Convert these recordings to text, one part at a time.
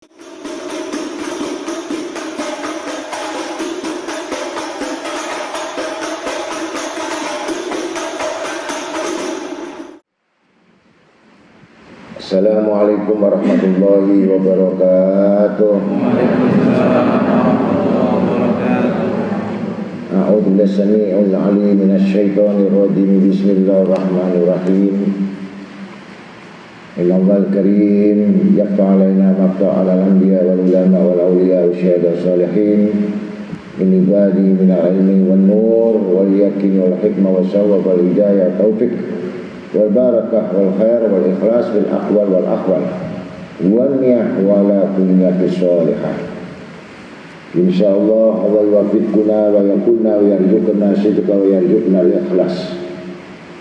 Assalamualaikum warahmatullahi wabarakatuh. A'udzu billahi samii'il 'aliim minasy syaithaanir rajiim. Bismillahirrahmanirrahim. Illahul karim yaqta 'alaina maqta 'alal anbiya wal ulama wal awliya wa syuhada shalihin min ibadi min al-'ilmi wan nur wal yaqin wal hikmah was shawab wal hidayah taufik wal barakah wal khair wal ikhlas bil aqwal wal akhwal wan niyah wala kunyati sholihah. Insyaallah Allah yuwaffiquna wa yakunna wa yarzuqna sidqa wa yarzuqna al-ikhlas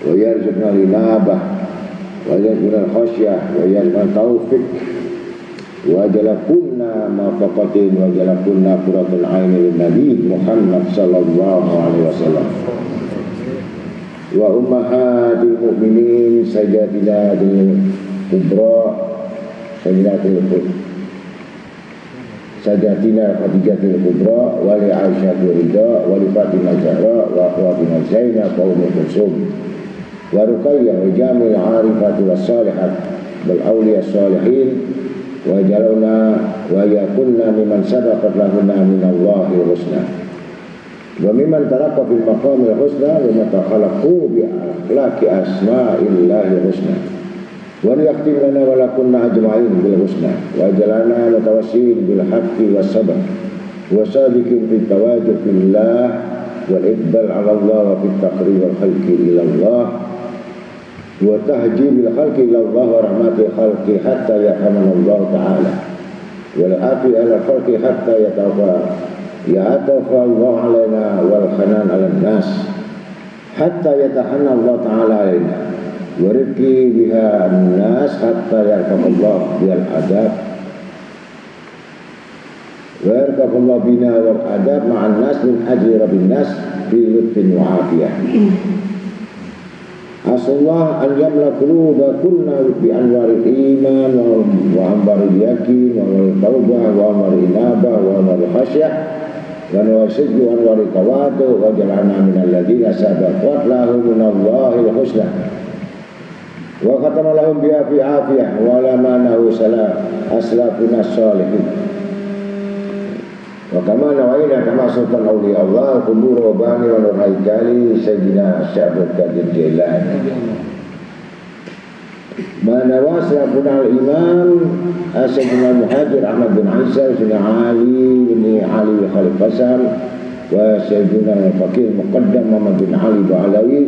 wa yarzuqna al-inabah wa yarzuqna al-khasyah wa yarzuqna taufik wa jalakunna mafaqatin wa jalakunna qurratul aini lin nabi Muhammad sallallahu alaihi wasallam wa ummahatil mu'minin sajadatil kubra sajatina Khadijatul kubra wa li Aisyah ridha wa li Fatimah Zahra wa akhwatina Zainab wa Ummu Kulsum wa Ruqayyah wa jamil arifatil salihat wal awliya salihin wa jaluna wa yakunna mimman sabaqat lahuna minallahi husna wa mimman taraka fil maqamil husna wa matakhalaqu bi akhlaqi asma'illahi husna wa yakhtim lana wa lakunna ajma'in bil husna wa jalana mutawassilin bil haqqi was sabr wa sabiqin fit tawajuh fillah wal iqbal 'ala Allah wa fit taqrib wal khalqi ila Allah wa tahjib bil khalqi ila Allah wa rahmati khalqi hatta yarhamana Allah ta'ala wal afi ala khalqi hatta ya'atafa Allah alaina wal khanan ala nas hatta yatahanna Allah ta'ala alaina wa rizqi biha an-nas hatta yarfam Allah bil adab wa yarfam Allah bina wal adab ma'an nas min ajli rabbin nas bi lutfin wa afiyah. Asallah an yamla quluba kunna bi anwaril iman wa ambaril yakin wa taubah wa ambaril inabah wa ambaril khasyah wa nawasiju anwari tawadu wa jalana minal ladina sabaqat lahum minallahil husna wa khatama lahum biha fi afiyah wa lamanahu salam aslafuna salihin wa kama nawaina kama sultan awliya Allah kubur wa bani wa nur haikali sayyidina Syabul Qadir Jailani mana waslafuna al-imam Sayyidina Muhajir Ahmad bin Isa Sayyidina Ali bin Ali Khalid Qasam wa Sayyidina Al-Faqih Muqaddam Muhammad bin Ali Ba'alawi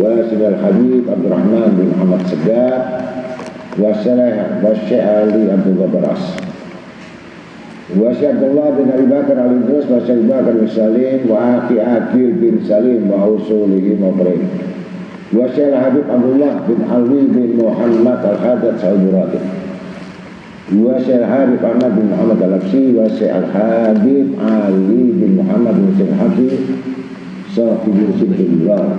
wa Sayyidina Al-Habib Abdurrahman bin Muhammad Segar wa Syekh Ali Abdul Baras wa Syekh Abdullah bin Abi Bakar Al-Idrus wa Syekh Bakar bin Salim wa Akhi Akil bin Salim wa usulihi mabrin wa Syekh Habib Abdullah bin Alwi bin Muhammad Al-Hadad Sa'udurati wa Syekh Habib Ahmad bin Muhammad Al-Absi wa Syekh Al-Habib Ali bin Muhammad bin Syekh Hafiz Sahibul Sidhullah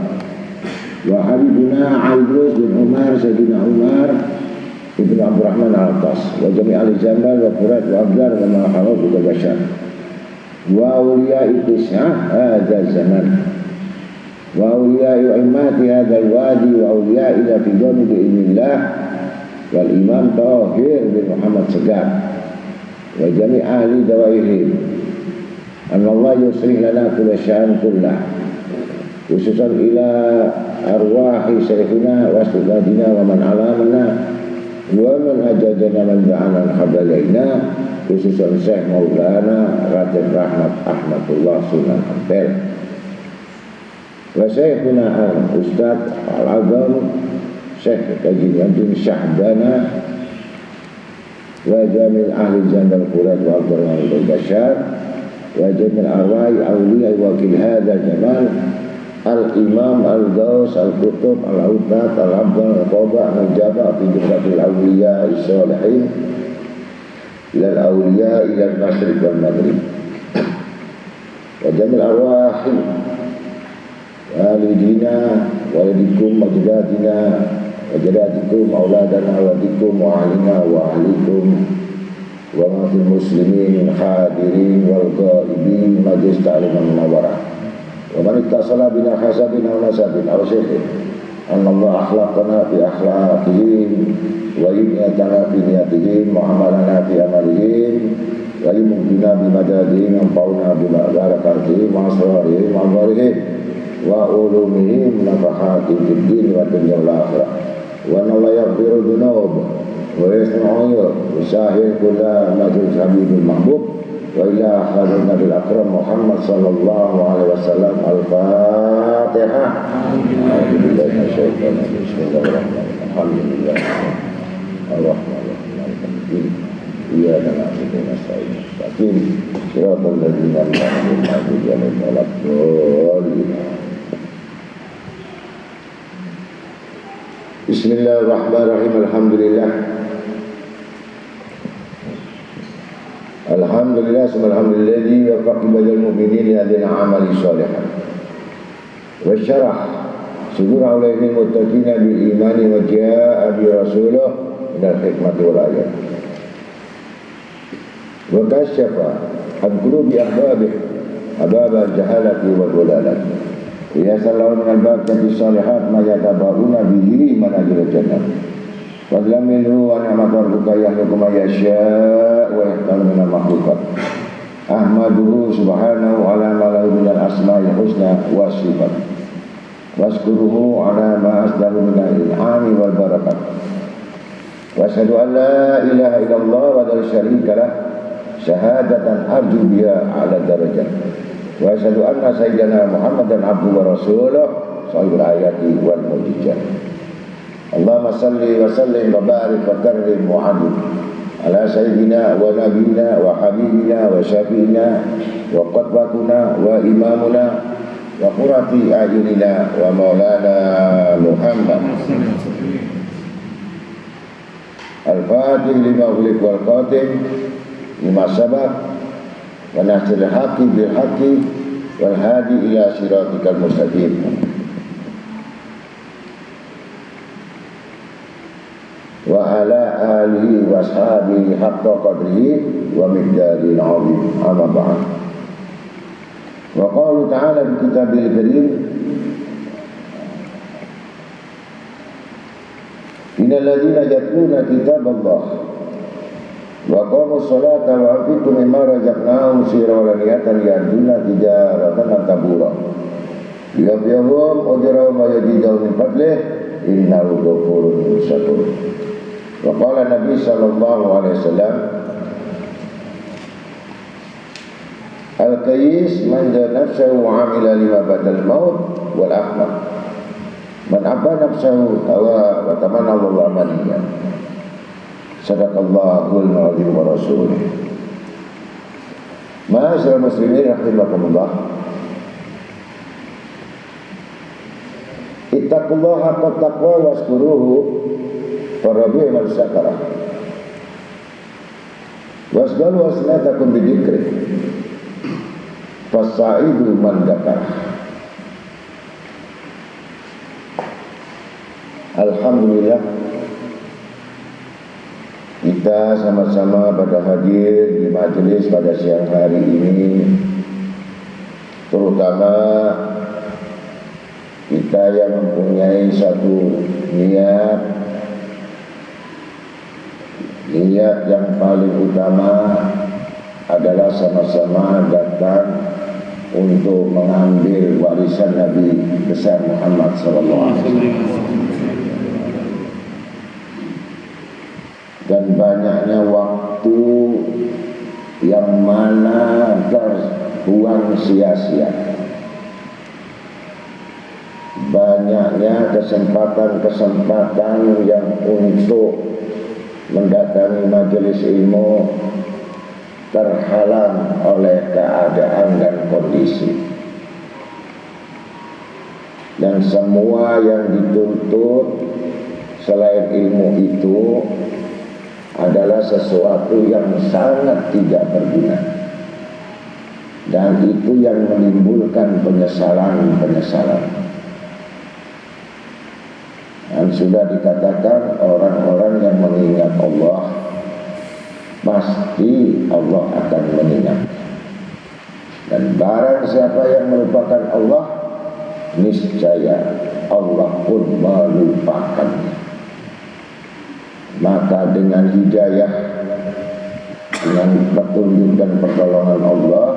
wa Habibuna Al-Idrus bin Umar Sayyidina Umar Ibn Abdurrahman Al-Atas wa Jami' Al-Jamal wa Furat wa Abdar wa Ma'aharab wa Bashar wa awliya'i tis'ah hadha zaman wa awliya'i imati hadzal wadi wa awliya'i ila fi dhanbi bi'ilmillah wal imam Tahir bin Muhammad Segar wa jami' ahli dawaihim anallah yusrih lana kulla sya'an kullah khususan ila arwahi syekhina wa sudadina wa man alamana wa man ajadana man da'ana habalaina khususan Syekh Maulana Raden Rahmat Ahmadullah Sunan Ampel wa Syekhuna Al-Ustaz Al-Azam Syekh Kaji Najim Syahdana wa Jamil Ahli Jandal Qurat wa Abdurrahman Al-Bashar wa Jamil Arwai Awliya Wakil Hadha Jamal Al-Imam Al-Gaus Al-Qutub Al-Autat Al-Abdal Al-Qawba Al-Jaba fi Jumlatil Awliya Al-Salihin ilal Awliya ilal Masyriq wal Maghrib wa Jamil Arwahi walidina walidikum majdatina wajadatikum auladana wadikum wa ahlina wa ahlikum wa ma fil muslimin hadirin wal ghaibin majlis ta'lim munawwarah wa man ittasala bina hasabin aw nasabin aw syekhin anna Allah akhlaqana fi akhlaqihim wa yuniyatana fi niyatihim wa amalana fi amalihim wa yumkina bi madadihim anfa'una bi barakatihim wa asrarihim wa amrihim wa ulumihim nafahatin fid din wa dunya wal akhirah wa la yaghfiru dhunub wa yasma'u usahil kulla majlis habibul mahbub wa ila hadratin nabil akram Muhammad sallallahu alaihi wasallam al-fatihah. A'udzu billahi minasyaitonir rajim. Bismillahirrahmanirrahim. Alhamdulillah ar-rahmanir-rahim. Iyyaka na'budu wa nasta'in. Shiratal ladzina an'amta 'alaihim ghairil maghdubi. Bismillahirrahmanirrahim. Alhamdulillah. Alhamdulillah subhanalladzi wafaqa badal mu'minin li hadhihi amali shalihan. Wa syarah sudur alaihil muttaqina bil imani wa jaa'a bi rasulih minal hikmati wal ayat. Wa kasyafa an qulubi ahbabih ababa al-jahalati wal walalati. Ya sallallahu min al-barakati shalihat ma yatabauna bihi manazil jannah. Fadlan minhu wa ni'matar rabbuka yahluku ma yasha' wa yahtaru min al-makhluqat. Ahmaduhu subhanahu ala ma lahu min al-asma'i husna wa sifat. Waskuruhu ala ma asdahu min al-in'ami wal barakat. Wa asyhadu an la ilaha illallah wa la syarika lah syahadatan arju biha ala darajat. Wa asyhadu anna sayyidina Muhammadan abduhu wa rasuluh sahibul ayati wal mujizat. Allahumma salli wa sallim wa barik wa karrim wa adim ala sayyidina wa nabiyina wa habibina wa syafi'ina wa qadwatuna wa imamuna wa qurrati a'yunina wa maulana Muhammad. Al-Fatih lima ughliq wal khatim lima sabaq wa nasril haqqi bil haqqi wal hadi ila siratikal mustaqim. Wa ala alihi wa ashabihi haqqa qadrihi wa miqdaril 'azim. Amma ba'd. Wa qala ta'ala fi kitabil karim innal ladzina yatluna kitaballah wa qamus salata wa anfiqu mimma razaqnahum sirran wa niyatan yarduna tijaratan tabura liyabiyahum ujrahum wa yajidu min fadlih innahu ghafurun syakur. Wa qala Nabi sallallahu alaihi wasallam al-qayyis man nafsahu wa amila lima badal maut wal ahmad man abba nafsahu hawa wa tamanna Allah maniyya. Sadaqallahul azim wa rasuluh. Ma'asyiral muslimin rahimakumullah. Ittaqullaha haqqa taqwa waskuruhu farabi'u wal syakara. Wasgalu wasnatakum bidzikri. Fasa'idu man dzakara. Alhamdulillah, kita sama-sama pada hadir di majelis pada siang hari ini, terutama kita yang mempunyai satu niat yang paling utama adalah sama-sama datang untuk mengambil warisan Nabi besar Muhammad SAW. Dan banyaknya waktu yang mana terbuang sia-sia, banyaknya kesempatan-kesempatan yang untuk mendatangi majelis ilmu terhalang oleh keadaan dan kondisi. Dan semua yang dituntut selain ilmu itu adalah sesuatu yang sangat tidak berguna, dan itu yang menimbulkan penyesalan. Dan sudah dikatakan orang-orang yang mengingat Allah pasti Allah akan mengingatnya. Dan barang siapa yang melupakan Allah, niscaya Allah pun melupakannya. Maka dengan hidayah, dengan petunjuk dan pertolongan Allah,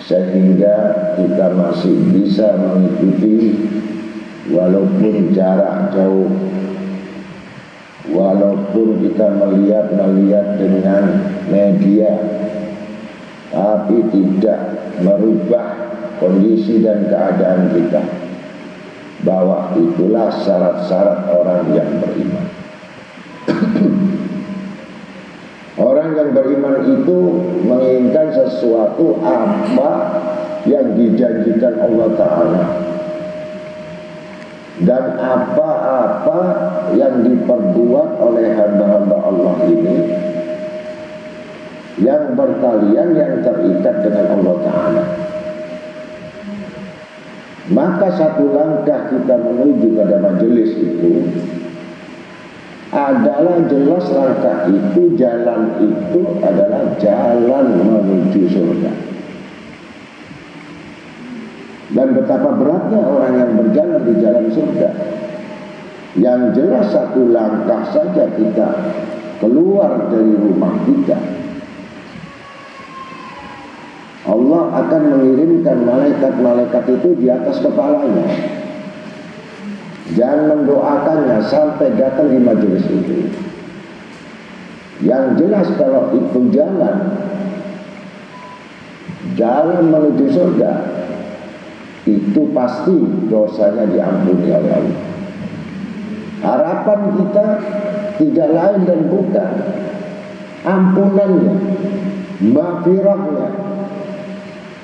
sehingga kita masih bisa mengikuti walaupun jarak jauh, walaupun kita melihat dengan media, tapi tidak merubah kondisi dan keadaan kita, bahwa itulah syarat-syarat orang yang beriman. Orang yang beriman itu menginginkan sesuatu apa yang dijanjikan Allah Ta'ala, dan apa-apa yang diperbuat oleh hamba-hamba Allah ini yang bertalian, yang terikat dengan Allah Ta'ala. Maka satu langkah kita menuju pada majelis itu adalah jelas langkah itu, jalan itu adalah jalan menuju surga. Dan betapa beratnya orang yang berjalan di jalan surga. Yang jelas satu langkah saja kita keluar dari rumah kita, Allah akan mengirimkan malaikat-malaikat itu di atas kepalanya. Jangan mendoakannya sampai datang di majelis itu. Yang jelas kalau itu jalan menuju surga, itu pasti dosanya diampuni oleh Allah. Harapan kita tidak lain dan bukan ampunannya, maghfirahnya,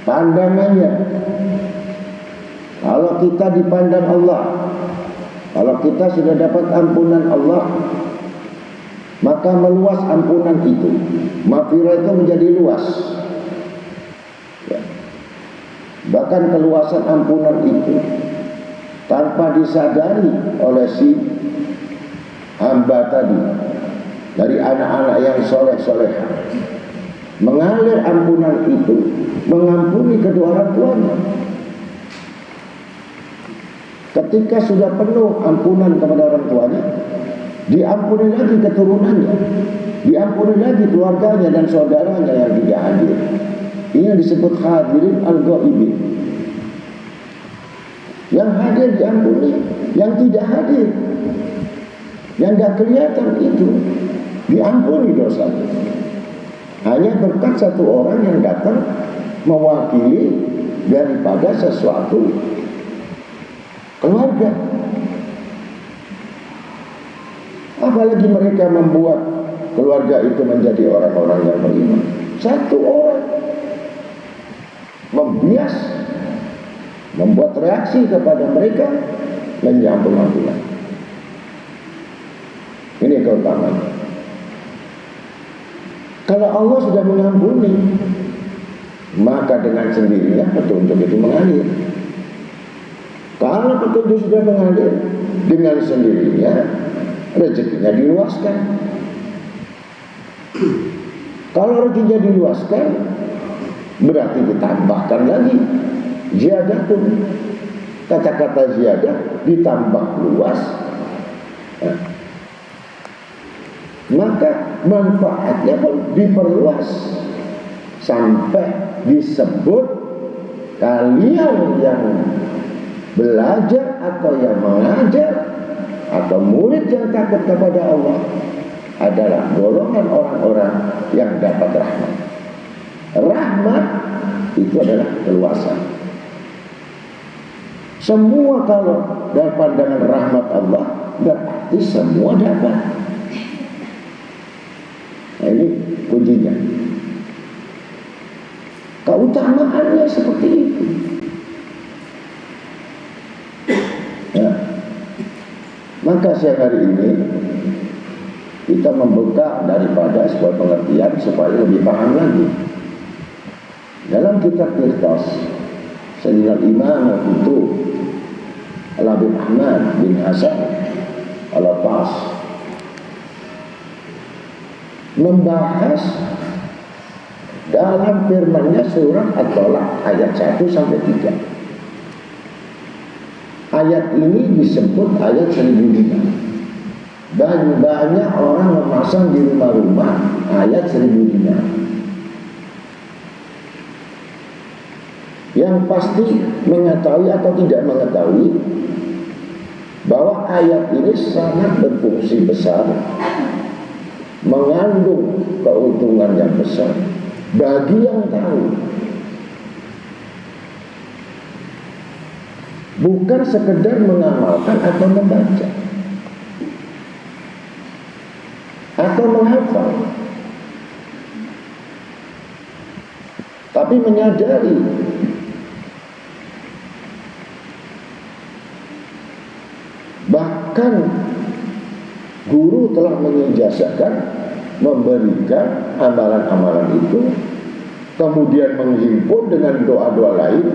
pandangannya. Kalau kita dipandang Allah, kalau kita sudah dapat ampunan Allah, maka meluas ampunan itu. Maghfirah itu menjadi luas. Ya. Bahkan keluasan ampunan itu tanpa disadari oleh si hamba tadi, dari anak-anak yang soleh-soleh, mengalir ampunan itu, mengampuni kedua orang tuanya. Ketika sudah penuh ampunan kepada orang tuanya, diampuni lagi keturunannya, diampuni lagi keluarganya dan saudaranya yang tidak hadir. Ini yang disebut hadirin al-ghaibin. Yang hadir diampuni, yang tidak hadir, yang gak kelihatan itu diampuni dosanya. Hanya berkat satu orang yang datang mewakili daripada sesuatu keluarga. Apalagi mereka membuat keluarga itu menjadi orang-orang yang beriman. Satu orang membias, membuat reaksi kepada mereka, menyambung ampunan. Ini keutamaan. Kalau Allah sudah mengampuni, maka dengan sendirinya petunjuk itu mengalir. Kalau petunjuk sudah mengalir, dengan sendirinya rezekinya diluaskan. Kalau rezekinya diluaskan, berarti ditambahkan lagi ziyadatun. Kata-kata ziyadah ditambah luas, maka manfaatnya pun diperluas sampai disebut kalian yang belajar atau yang mengajar atau murid yang takut kepada Allah adalah golongan orang-orang yang dapat rahmat. Rahmat itu adalah keluasan. Semua kalau dari pandangan rahmat Allah berarti semua dapat. Nah, ini kuncinya. Keutamaannya seperti itu. Ya. Maka siang hari ini kita membuka daripada sebuah pengertian supaya lebih paham lagi. Dalam kitab Qirtas Sayyidina Imam itu Al-Habib Ahmad bin Hasan Al-Attas membahas dalam firman-Nya surat At-Tolak ayat 1 sampai 3. Ayat ini disebut ayat 1005. Banyak orang memasang di rumah-rumah ayat 1005. Yang pasti mengetahui atau tidak mengetahui bahwa ayat ini sangat berfungsi besar, mengandung keuntungan yang besar bagi yang tahu. Bukan sekedar mengamalkan atau membaca atau menghafal, tapi menyadari bahkan guru telah mengijazahkan, memberikan amalan-amalan itu, kemudian menghimpun dengan doa-doa lain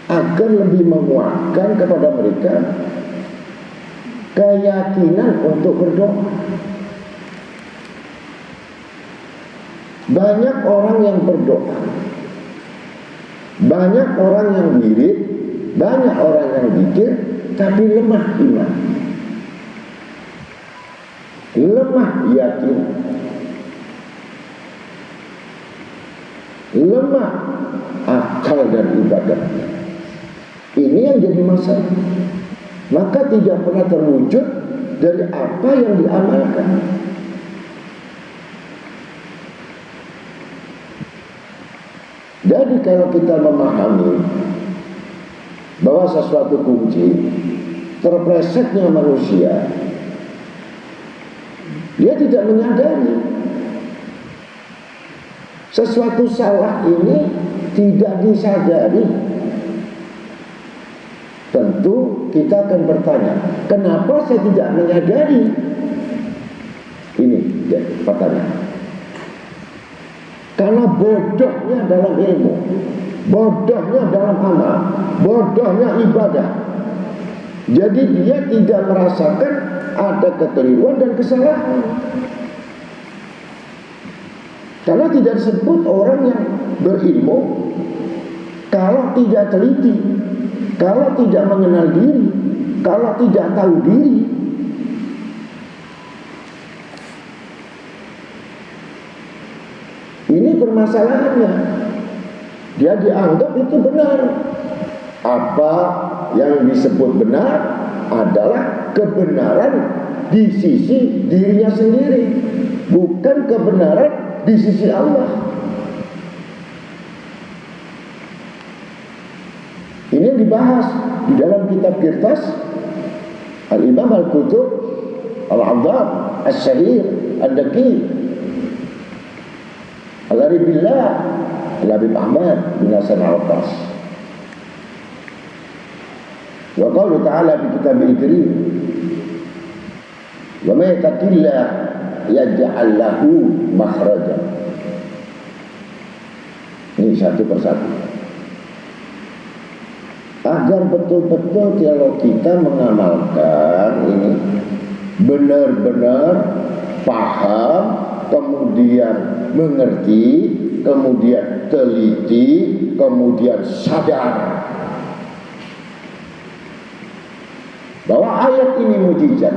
agar lebih menguatkan kepada mereka keyakinan untuk berdoa. Banyak orang yang berdoa, banyak orang yang wirid, banyak orang yang zikir, tapi lemah iman, lemah yakin, lemah akal dan ibadah. Ini yang jadi masalah. Maka tidak pernah terwujud dari apa yang diamalkan. Jadi kalau kita memahami bahwa sesuatu kunci terplesetnya manusia, dia tidak menyadari sesuatu salah ini tidak disadari. Tentu kita akan bertanya, kenapa saya tidak menyadari? Ini pertanyaan. Karena bodohnya dalam ilmu, bodohnya dalam amal, bodohnya ibadah. Jadi dia tidak merasakan ada kekeliruan dan kesalahan. Karena tidak disebut orang yang berilmu kalau tidak teliti, kalau tidak mengenal diri, kalau tidak tahu diri. Ini permasalahannya. Dia dianggap itu benar. Apa yang disebut benar adalah kebenaran di sisi dirinya sendiri, bukan kebenaran di sisi Allah. Ini yang dibahas di dalam kitab Qirtas Al-Imam Al-Qutub Al-Adab Al-Syahir Al-Daqi Al-Aribillah Al-Habib Ahmad bin Hasan Al-Qas. Wa qawlu ta'ala fi kitabil karim, wa may yattaqillah yaj'al lahu makhraja. Ini satu persatu. Agar betul-betul kalau kita mengamalkan ini benar-benar paham, kemudian mengerti, kemudian teliti, kemudian sadar bahwa ayat ini mujizat.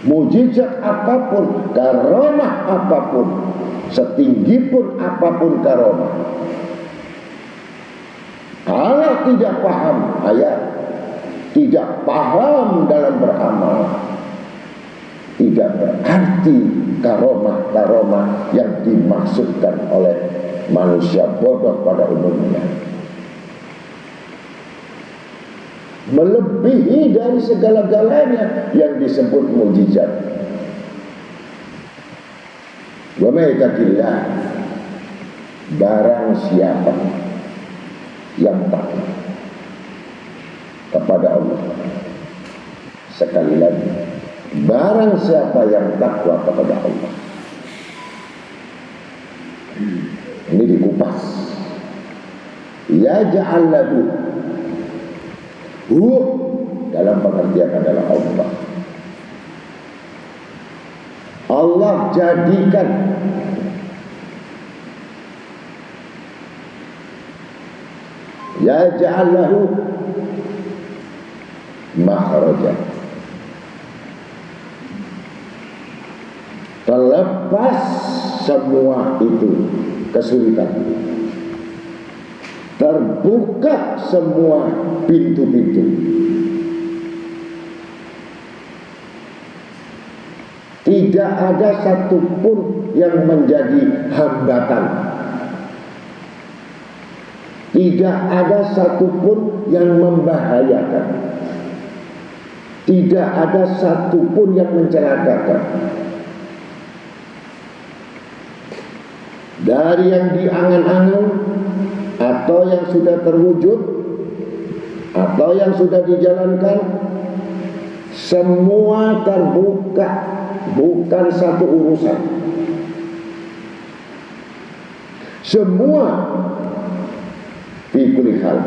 Mujizat apapun, karamah apapun, setinggi pun apapun karamah, kalau tidak paham ayat, tidak paham dalam beramal, tidak berarti karamah-karamah yang dimaksudkan oleh manusia bodoh pada umumnya. Melebihi dari segala-galanya yang disebut mujizat. Wa may yattaqillah, barang siapa yang takut kepada Allah. Sekali lagi, barang siapa yang takwa kepada Allah. Ini dikupas. Yaj'al lahu, dalam pengertian adalah Allah, Allah jadikan yaj'al lahu makhraja. Terlepas semua itu kesulitan, terbuka semua pintu-pintu. Tidak ada satupun yang menjadi hambatan. Tidak ada satupun yang membahayakan. Tidak ada satupun yang mencelakakan. Dari yang diangan-angan atau yang sudah terwujud atau yang sudah dijalankan, semua terbuka. Bukan satu urusan. Semua fikul hal.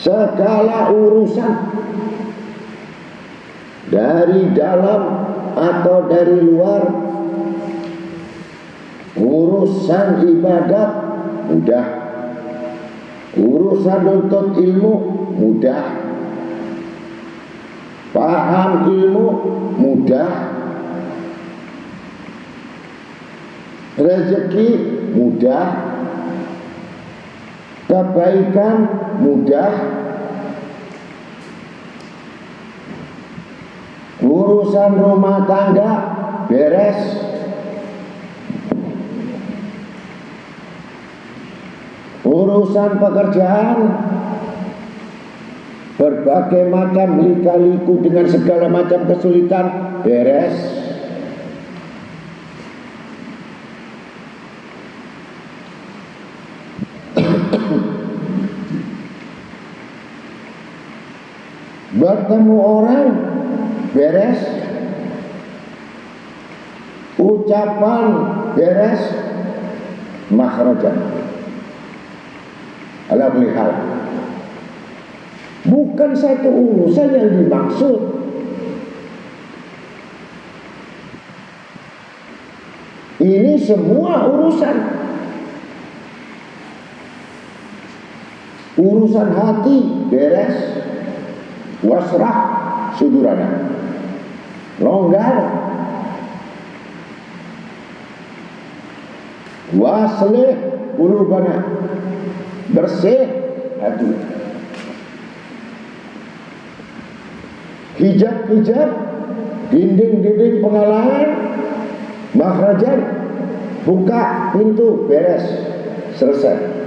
Segala urusan dari dalam atau dari luar, urusan ibadat mudah, urusan nuntut ilmu mudah, paham ilmu mudah, rezeki mudah, kebaikan mudah, urusan rumah tangga beres, urusan pekerjaan, berbagai macam lika-liku dengan segala macam kesulitan beres. Bertemu orang beres, ucapan beres, makhrajan. Ala kulli hal. Bukan satu urusan yang dimaksud. Ini semua urusan. Urusan hati beres, wasrah sudurana, longgar, waslih qulubana, bersih hati. Hijab-hijab, dinding-dinding penghalangan, makhrajan, buka pintu, beres, selesai.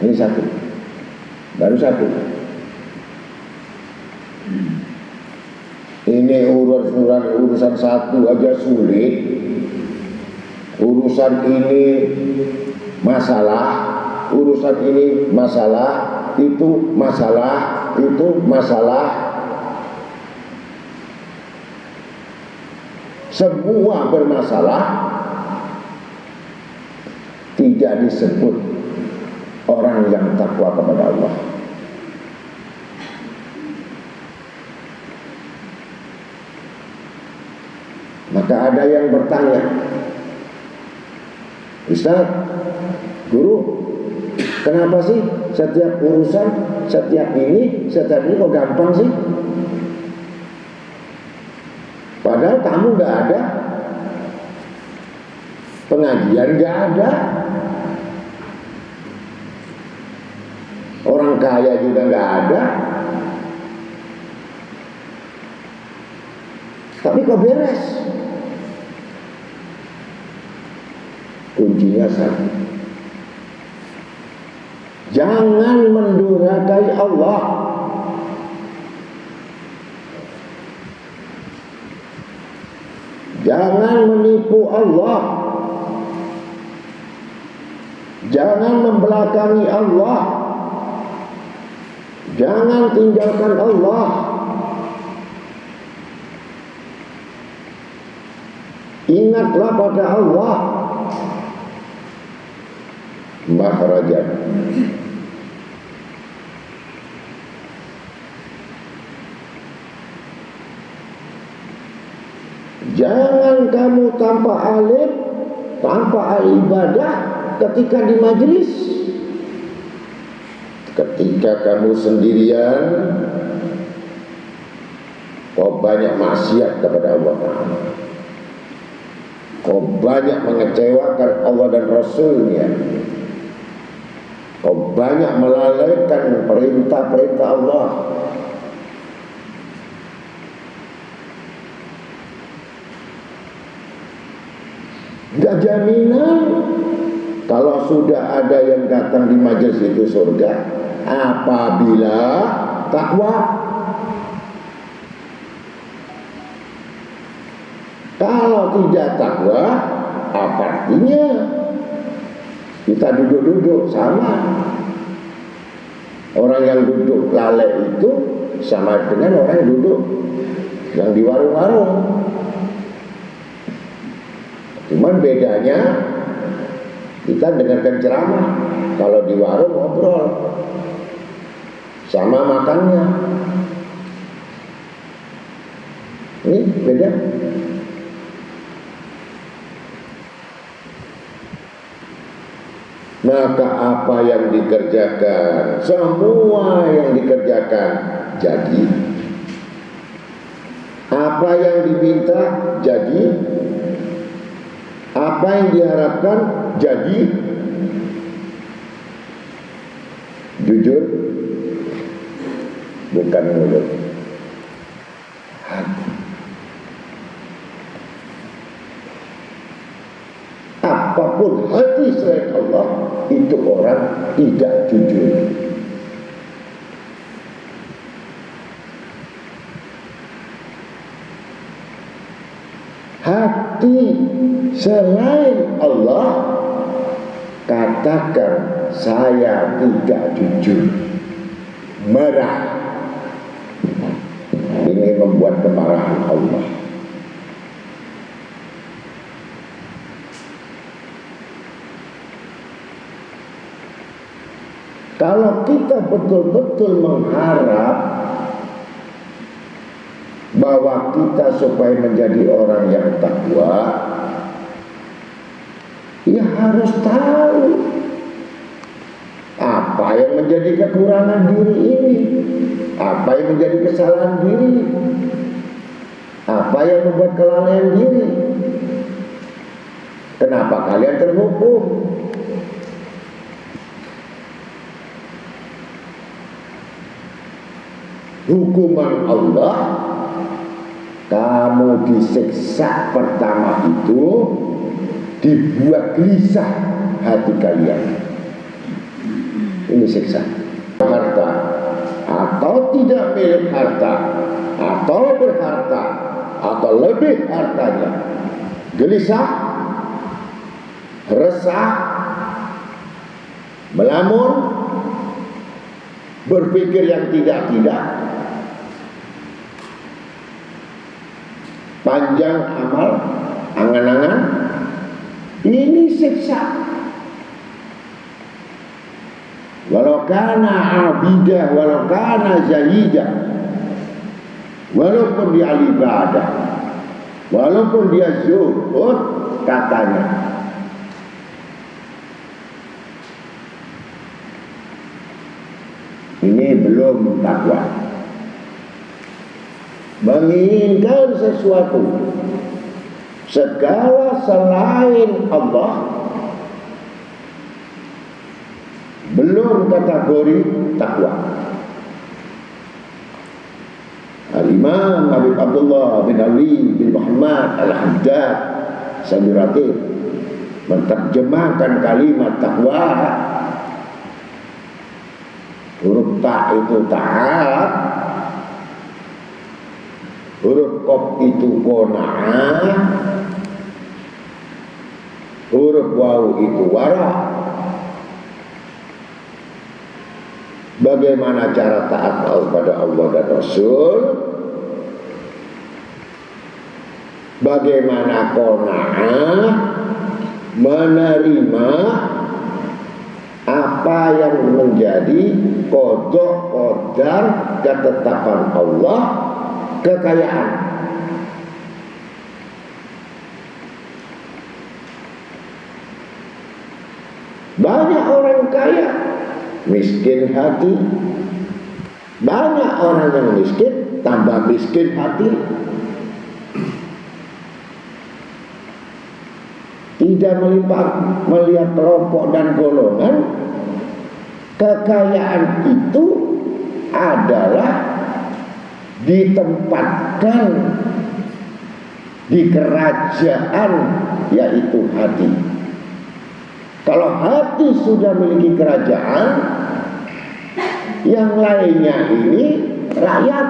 Ini satu, baru satu. Ini urusan satu aja sulit. Urusan ini masalah, urusan ini masalah, itu masalah, itu masalah. Semua bermasalah, tidak disebut orang yang takwa kepada Allah. Maka ada yang bertanya, Ustaz, Guru, kenapa sih setiap urusan, setiap ini kok gampang sih? Padahal tamu gak ada, pengajian gak ada, orang kaya juga gak ada, tapi kok beres? Kuncinya satu, jangan mendurhakai Allah. Jangan menipu Allah. Jangan membelakangi Allah. Jangan tinggalkan Allah. Ingatlah pada Allah. Makhrajan. Jangan kamu tanpa alim, tanpa ibadah ketika di majelis. Ketika kamu sendirian, kau banyak maksiat kepada Allah Ta'ala. Kau banyak mengecewakan Allah dan Rasulnya. Kau banyak melalaikan perintah-perintah Allah. Tidak jaminan kalau sudah ada yang datang di majelis itu surga apabila takwa. Kalau tidak takwa, apa artinya? Kita duduk-duduk sama. Orang yang duduk lalai itu sama dengan orang yang duduk yang di warung-warung. Cuman bedanya kita dengarkan ceramah. Kalau di warung ngobrol sama makannya. Ini beda. Maka apa yang dikerjakan, semua yang dikerjakan jadi. Apa yang diminta jadi. Apa yang diharapkan jadi. Jujur bukan mulut, hati. Apapun hati selain Allah, itu orang tidak jujur. Hati selain Allah, katakan saya tidak jujur, marah. Ini membuat kemarahan Allah. Kalau kita betul-betul mengharap bahwa kita supaya menjadi orang yang takwa, ya harus tahu apa yang menjadi kekurangan diri ini, apa yang menjadi kesalahan diri, apa yang membuat kelalaian diri. Kenapa kalian terhukum? Hukuman Allah, kamu disiksa pertama itu dibuat gelisah hati kalian. Ini siksa. Harta atau tidak milik harta, atau berharta, atau lebih hartanya, gelisah, resah, melamun, berpikir yang tidak-tidak, panjang amal, angan-angan, ini siksa. Walau kana abidah, walau kana zahidah, walaupun dia ibadah, walaupun dia zuhud, katanya ini belum takwa. Menginginkan sesuatu segala selain Allah belum kategori takwa. Al-Imam Habib Abdullah bin Ali bin Muhammad Al-Haddad Sanjurati menerjemahkan kalimat takwa. Huruf ta itu taat, huruf qaf itu qanaah, huruf waw itu wara. Bagaimana cara taat kepada Allah dan Rasul? Bagaimana qanaah menerima apa yang menjadi qada qadar ketetapan Allah, kekayaan. Banyak orang kaya miskin hati, banyak orang yang miskin tambah miskin hati. Tidak melihat kelompok dan golongan. Kekayaan itu adalah ditempatkan di kerajaan, yaitu hati. Kalau hati sudah memiliki kerajaan, yang lainnya ini rakyat.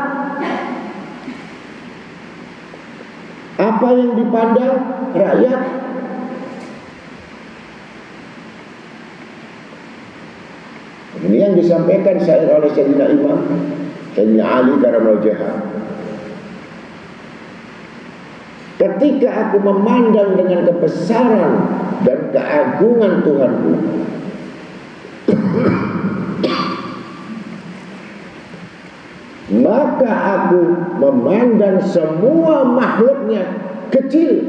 Apa yang dipandang rakyat? Ini yang disampaikan syair oleh Sayyidina Imam Sayyidina Ali Karamullah Jaha. Ketika aku memandang dengan kebesaran dan keagungan Tuhanku, maka aku memandang semua makhluknya kecil,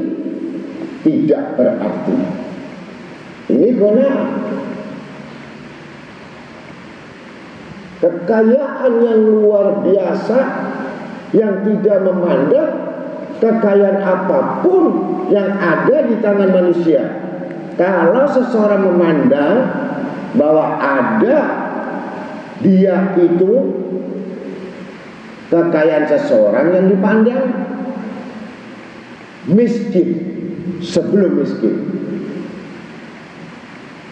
tidak berarti. Ini qanaah. Kekayaan yang luar biasa yang tidak memandang kekayaan apapun yang ada di tangan manusia. Kalau seseorang memandang bahwa ada dia itu kekayaan seseorang yang dipandang miskin sebelum miskin,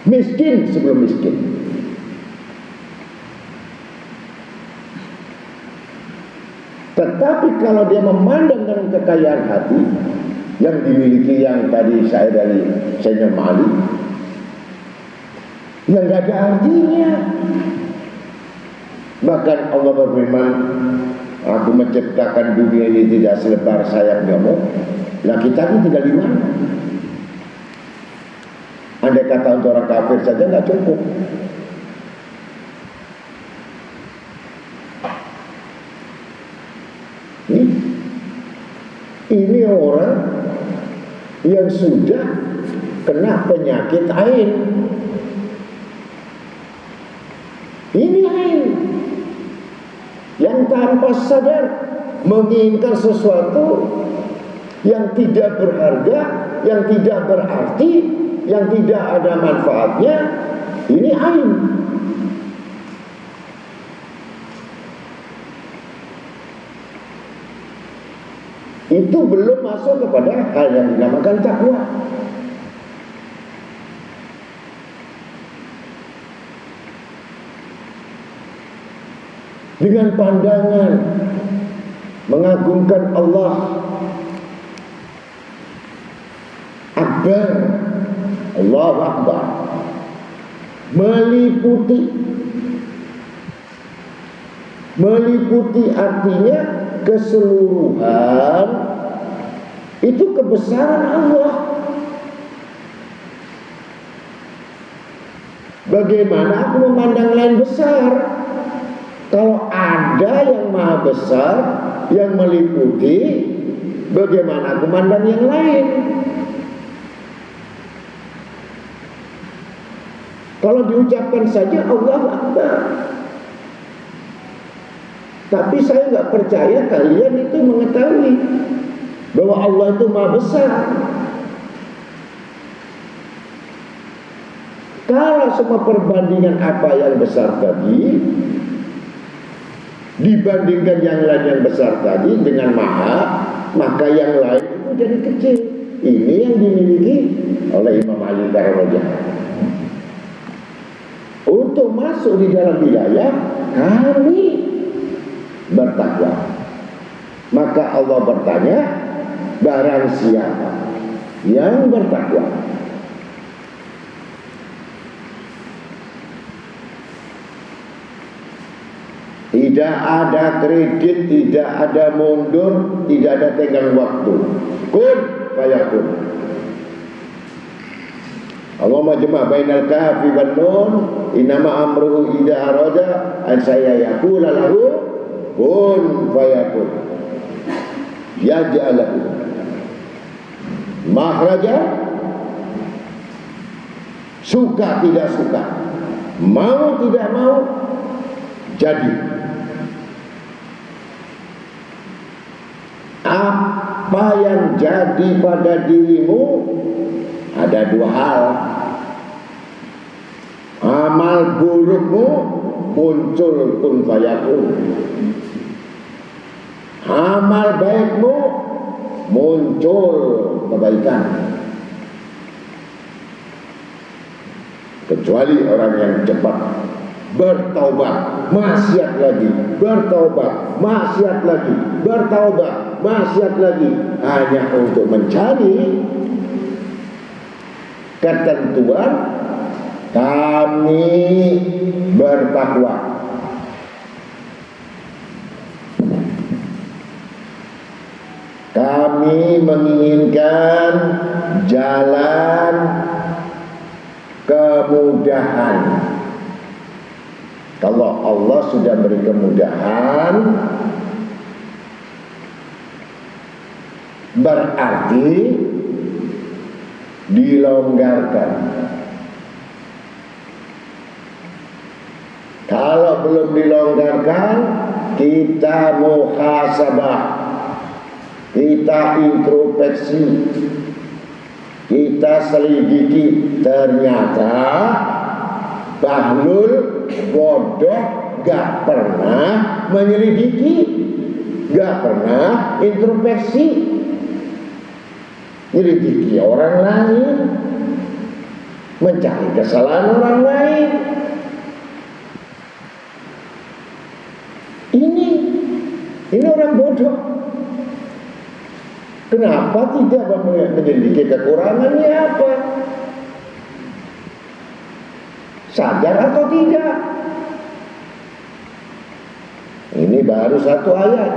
miskin sebelum miskin. Tetapi kalau dia memandang dengan kekayaan hati yang dimiliki, yang tadi saya dari Sayyidina Ali, yang gak ada artinya. Bahkan Allah berfirman, aku menciptakan dunia ini tidak selebar sayap nyamuk. Nah, kita ini tinggal di mana? Andai kata untuk orang kafir saja nggak cukup. Ini orang yang sudah kena penyakit ain. Ini ain yang tanpa sadar menginginkan sesuatu yang tidak berharga, yang tidak berarti, yang tidak ada manfaatnya. Ini ain. Itu belum masuk kepada hal yang dinamakan takwa. Dengan pandangan mengagungkan Allah Akbar, Allahu Akbar, meliputi artinya keseluruhan, itu kebesaran Allah. Bagaimana aku memandang lain besar? Kalau ada yang maha besar, yang meliputi, bagaimana aku memandang yang lain? Kalau diucapkan saja Allahu Akbar, tapi saya nggak percaya kalian itu mengetahui bahwa Allah itu maha besar. Kalau semua perbandingan apa yang besar tadi dibandingkan yang lain yang besar tadi dengan maha, maka yang lain itu jadi kecil. Ini yang dimiliki oleh Imam Ali Karamullah. Untuk masuk di dalam wilayah kami bertakwa. Maka Allah bertanya, barang siapa yang bertakwa, tidak ada kredit, tidak ada mundur, tidak ada tenggang waktu. Kun fayakun. Allah majma' bainal kafi wan nun, innama amruhu idza arada an saya yaqula lahu kun fayakun. Yaj'alahu makhraja suka tidak suka, mau tidak mau, jadi. Apa yang jadi pada dirimu ada dua hal. Amal burukmu muncul kun fayakun, amal baikmu muncul kebaikan. Kecuali orang yang cepat bertaubat, maksiat lagi, bertaubat, maksiat lagi, bertaubat, maksiat lagi, hanya untuk mencari ketentuan kami bertakwa. Kami menginginkan jalan kemudahan. Kalau Allah sudah beri kemudahan, berarti dilonggarkan. Kalau belum dilonggarkan, kita muhasabah, kita introspeksi, kita selidiki. Ternyata Bahlul bodoh, gak pernah menyelidiki, gak pernah introspeksi, menyelidiki orang lain, mencari kesalahan orang lain. Ini orang bodoh. Kenapa tidak menyelidiki kekurangannya apa? Sadar atau tidak? Ini baru satu ayat.